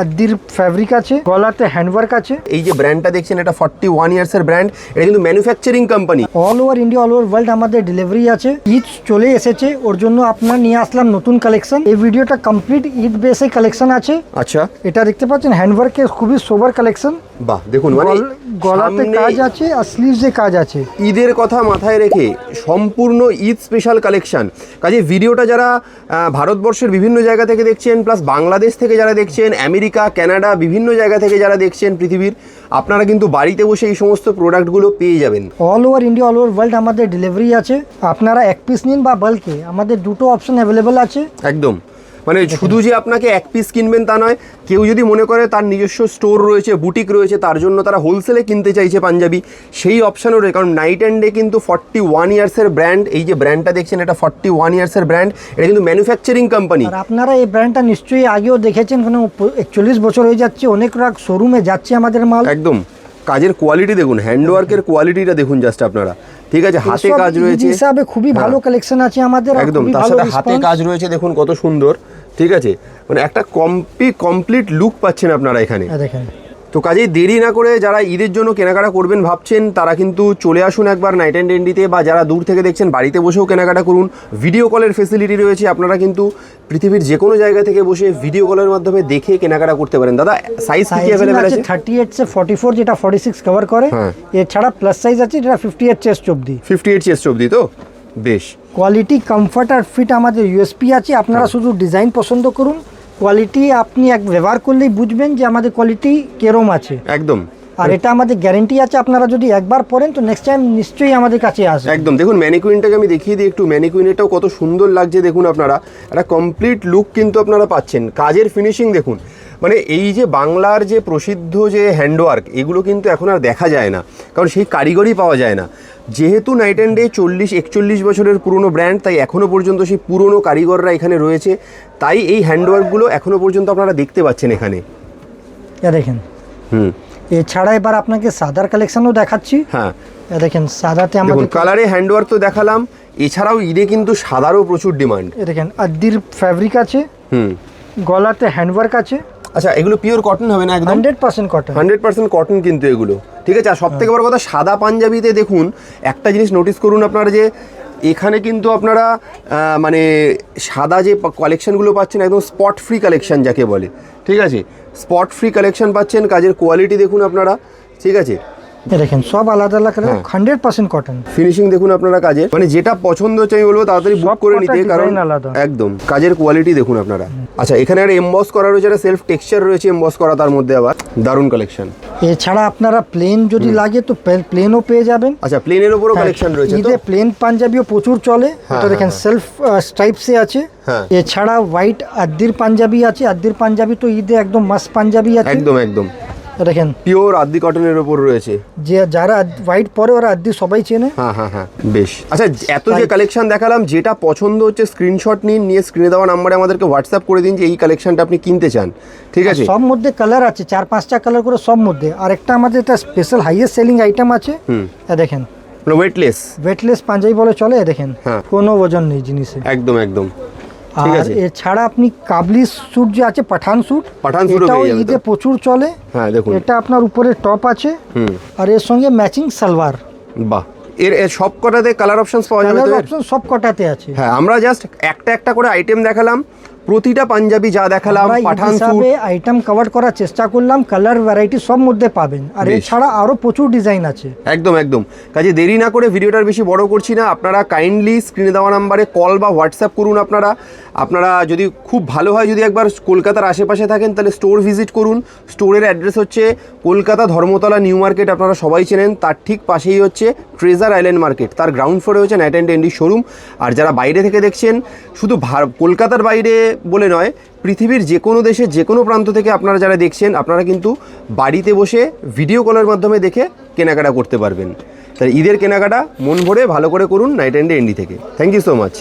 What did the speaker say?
আদির ফ্যাব্রিক আছে, গলাতে হ্যান্ডওয়ার্ক আছে। এই যে ব্র্যান্ডটা দেখছেন এটা 41 ইয়ার্সের ব্র্যান্ড, এটা কিন্তু manufacturing company. All over India, all over world আমাদের ডেলিভারি আছে। ঈদ চলে এসেছে, ওর জন্য আপনার নিয়ে আসলাম নতুন কালেকশন। এই ভিডিওটা কমপ্লিট ঈদ বেসে কালেকশন আছে। আচ্ছা, এটা দেখতে পাচ্ছেন হ্যান্ডওয়ার্কের খুবই সোবার কালেকশন। বাহ, দেখুন মানে গলাতে কাজ আছে আর স্লিভসে কাজ আছে। ঈদের কথা মাথায় রেখে সম্পূর্ণ ঈদ স্পেশাল কালেকশন। কাজে ভিডিওটা যারা ভারতবর্ষের বিভিন্ন জায়গা থেকে দেখছেন, প্লাস বাংলাদেশ থেকে যারা দেখছেন, আমেরিকা, কানাডা, বিভিন্ন জায়গা থেকে যারা দেখছেন পৃথিবীর, আপনারা কিন্তু বাড়িতে বসে এই সমস্ত প্রোডাক্টগুলো পেয়ে যাবেন। All over India, all over world আমাদের ডেলিভারি আছে। আপনারা এক পিস নিন বা বাল্কে, আমাদের দুটো অপশন অ্যাভেলেবেল আছে। একদম, মানে শুধু যে আপনাকে এক পিস কিনবেন তা নয়, কেউ যদি মনে করে তার নিজস্ব স্টোর রয়েছে, বুটিক রয়েছে, তার জন্য তারা হোলসেলে কিনতে চাইছে পাঞ্জাবি, সেই অপশানও রয়েছে। কারণ নাইট অ্যান্ড ডে কিন্তু 41 ইয়ার্সের ব্র্যান্ড। এই যে ব্র্যান্ডটা দেখছেন এটা 41 ইয়ার্সের ব্র্যান্ড, এটা কিন্তু ম্যানুফ্যাকচারিং কোম্পানি। আর আপনারা এই ব্র্যান্ডটা নিশ্চয়ই আগেও দেখেছেন, কারণ 41 বছর হয়ে যাচ্ছে, অনেক শোরুমে যাচ্ছে আমাদের মাল। একদম, কাজের কোয়ালিটি দেখুন, হ্যান্ডওয়ার্কের কোয়ালিটিটা দেখুন জাস্ট আপনারা। ঠিক আছে, হাতে কাজ রয়েছে হিসাবে খুবই ভালো কালেকশন আছে আমাদের। একদম, তার সাথে হাতে কাজ রয়েছে, দেখুন কত সুন্দর। ঠিক আছে, মানে একটা কমপ্লিট লুক পাচ্ছেন আপনারা এখানে। দেখেন, তো কাজেই দেরি না করে যারা ঈদের জন্য কেনাকাটা করবেন ভাবছেন, তারা কিন্তু চলে আসুন একবার নাইট অ্যান্ড ডেন্ডিতে, বা যারা দূর থেকে দেখছেন বাড়িতে বসেও কেনাকাটা করুন। ভিডিও কলের ফেসিলিটি রয়েছে, আপনারা কিন্তু পৃথিবীর যে কোনো জায়গা থেকে বসে ভিডিও কলের মাধ্যমে দেখে কেনাকাটা করতে পারেন। দাদা, সাইজ কি অ্যাভেলেবল আছে? 38 সে 44, যেটা 46 কভার করে। এছাড়া প্লাস সাইজ আছে যেটা 58 চেস্ট অবধি। 58 চেস্ট অবধি, তো বেশ। কোয়ালিটি, কমফর্ট আর ফিট আমাদের ইউএসপি আছে। আপনারা শুধু ডিজাইন পছন্দ করুন, কোয়ালিটি আপনি এক ব্যবহার করলেই বুঝবেন যে আমাদের কোয়ালিটি কেরম আছে। একদম, আর এটা আমাদের গ্যারেন্টি আছে। আপনারা যদি একবার পরেন তো নেক্সট টাইম নিশ্চয়ই আমাদের কাছে আসবে। একদম, দেখুন ম্যানিকুইনটাকে আমি দেখিয়ে দিই একটু। ম্যানিকুইনেরটাও কত সুন্দর লাগছে দেখুন আপনারা, একটা কমপ্লিট লুক কিন্তু আপনারা পাচ্ছেন। কাজের ফিনিশিং দেখুন, মানে এই যে বাংলার যে প্রসিদ্ধ যে হ্যান্ডওয়ার্ক, এগুলো কিন্তু এখন আর দেখা যায় না, কারণ সেই কারিগরই পাওয়া যায় না। যেহেতু নাইট অ্যান্ড ডে 40-41 বছরের পুরনো ব্র্যান্ড, তাই এখনও পর্যন্ত সেই পুরনো কারিগররা এখানে রয়েছে, তাই এই হ্যান্ডওয়ার্কগুলো এখনও পর্যন্ত আপনারা দেখতে পাচ্ছেন এখানে। দেখেন, এছাড়া এবার আপনাকে সাদার কালেকশনও দেখাচ্ছি। হ্যাঁ, দেখেন, সাদাতে আমাদের কালারে হ্যান্ডওয়ার্ক তো দেখালাম, এছাড়াও ঈদে কিন্তু সাদারও প্রচুর ডিমান্ড। দেখেন, আদির ফ্যাব্রিক আছে, গলাতে হ্যান্ডওয়ার্ক আছে। আচ্ছা, এগুলো পিওর কটন হবে না? একদম 100% কটন। 100% কটন কিন্তু এগুলো। ঠিক আছে, আর সব থেকে বড় কথা, সাদা পাঞ্জাবিতে দেখুন একটা জিনিস নোটিস করুন আপনারা, যে এখানে কিন্তু আপনারা মানে সাদা যে কালেকশানগুলো পাচ্ছেন একদম স্পট ফ্রি কালেকশান যাকে বলে। ঠিক আছে, স্পট ফ্রি কালেকশান পাচ্ছেন। কাজের কোয়ালিটি দেখুন আপনারা। ঠিক আছে, দেখেন সব আলাদা আলাদা কালার, 100% কটন। ফিনিশিং দেখুন আপনারা কাজে, মানে যেটা পছন্দ হচ্ছে আমি বলবো তাড়াতাড়ি বুক করে নিতে, কারণ একদম কাজের কোয়ালিটি দেখুন আপনারা। আচ্ছা, এখানে একটা এমবস করা রয়েছে, একটা সেলফ টেক্সচার রয়েছে এমবস করা, তার মধ্যে আবার দারুণ কালেকশন। এছাড়া আপনারা প্লেন যদি লাগে তো প্লেনও পেয়ে যাবেন। আচ্ছা, প্লেনের উপরও কালেকশন রয়েছে। তো প্লেন পাঞ্জাবিও প্রচুর চলে। এটা দেখেন সেলফ স্ট্রাইপসে আছে। এছাড়া হোয়াইট আদির পাঞ্জাবি আছে। আদির পাঞ্জাবি তো ঈদে একদম মাস্ট পাঞ্জাবি আছে। একদম দেখেন, পিওর আদি কটনের উপর রয়েছে। যে যারা হোয়াইট পরে ওরা আদি সবাই চেনে। হ্যাঁ, বেশ। আচ্ছা, এত যে কালেকশন দেখালাম, যেটা পছন্দ হচ্ছে স্ক্রিনশট নিন, নিয়ে স্ক্রিনে দেওয়া নাম্বারে আমাদেরকে হোয়াটসঅ্যাপ করে দিন যে এই কালেকশনটা আপনি কিনতে চান। ঠিক আছে, সব মধ্যে কালার আছে, 4-5টা কালার করে সব মধ্যে। আর একটা আমাদের একটা স্পেশাল হাইয়েস্ট সেলিং আইটেম আছে। দেখেন, ওয়েটলেস পাঞ্জাবি বলে চলে। দেখেন, কোনো ওজন নেই জিনিসে। একদম। আর এছাড়া আপনি কাবলি স্যুট যে আছে, পাঠান স্যুট, এটাও ঈদে প্রচুর চলে। হ্যাঁ, দেখুন এটা আপনার উপরে টপ আছে, আর এর সঙ্গে ম্যাচিং সালোয়ার। বাহ, এর সব কটাতে কালার অপশনস পাওয়া যাবে? কালার অপশন সব কটাতে আছে। হ্যাঁ, আমরা জাস্ট একটা করে আইটেম দেখালাম। প্রতিটা পাঞ্জাবি যা দেখালাম, পাঠান স্যুট আইটেম কভার করার চেষ্টা করলাম। কালার ভ্যারাইটি সব মধ্যে পাবেন, আর এছাড়া আরো প্রচুর ডিজাইন আছে। একদম। কাজে দেরি না করে ভিডিওটার বেশি বড় করছি না, আপনারা কাইন্ডলি স্ক্রিনে দেওয়া নাম্বারে কল বা হোয়াটসঅ্যাপ করুন। আপনারা যদি খুব ভালো হয়, যদি একবার কলকাতার আশেপাশে থাকেন তাহলে স্টোর ভিজিট করুন। স্টোরের অ্যাড্রেস হচ্ছে কলকাতা ধর্মতলা নিউ মার্কেট, আপনারা সবাই চেনেন। তার ঠিক পাশেই হচ্ছে ট্রেজার আইল্যান্ড মার্কেট, তার গ্রাউন্ড ফ্লোরে হচ্ছে নাইট অ্যান্ড ডেন্ডি শোরুম। আর যারা বাইরে থেকে দেখছেন, শুধু কলকাতার বাইরে বলে নয়, পৃথিবীর যে কোনো দেশে যে কোনো প্রান্ত থেকে আপনারা যারা দেখছেন, আপনারা কিন্তু বাড়িতে বসে ভিডিও কলের মাধ্যমে দেখে কেনাকাটা করতে পারবেন। তাই ঈদের কেনাকাটা মন ভরে ভালো করে করুন নাইট অ্যান্ড ডেন্ডি থেকে। Thank you so much.